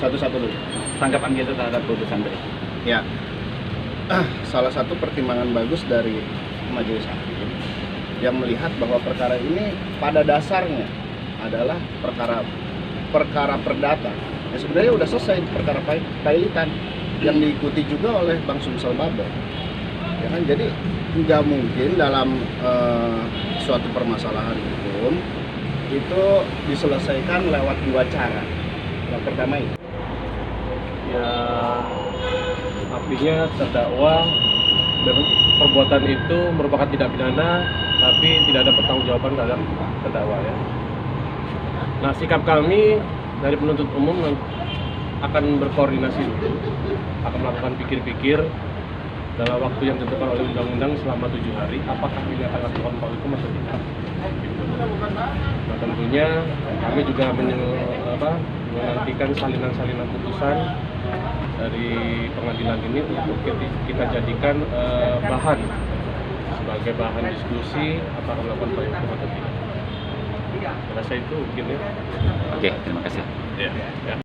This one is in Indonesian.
satu-satu dulu. Tanggapan kita terhadap putusan tadi. Ya, salah satu pertimbangan bagus dari majelis hakim yang melihat bahwa perkara ini pada dasarnya adalah perkara perdata. Ya, sebenarnya udah selesai perkara pailitan yang diikuti juga oleh Bang Sumsel Babel. Ya kan, jadi nggak mungkin dalam suatu permasalahan hukum itu diselesaikan lewat dua cara. Yang pertama itu. Ya, artinya terdakwa perbuatan itu merupakan tindak pidana, tapi tidak ada pertanggungjawaban terhadap terdakwa ya. Nah, sikap kami dari penuntut umum akan berkoordinasi dulu, akan melakukan pikir-pikir dalam waktu yang ditentukan oleh undang-undang selama 7 hari, apakah ini akan lakukan upaya hukum atau tidak. Nah, tentunya kami juga menantikan salinan-salinan putusan dari pengadilan ini untuk kita jadikan bahan sebagai bahan diskusi apakah melakukan upaya hukum atau tidak. Saya rasa itu mungkin ya. Oke, terima kasih. Ya.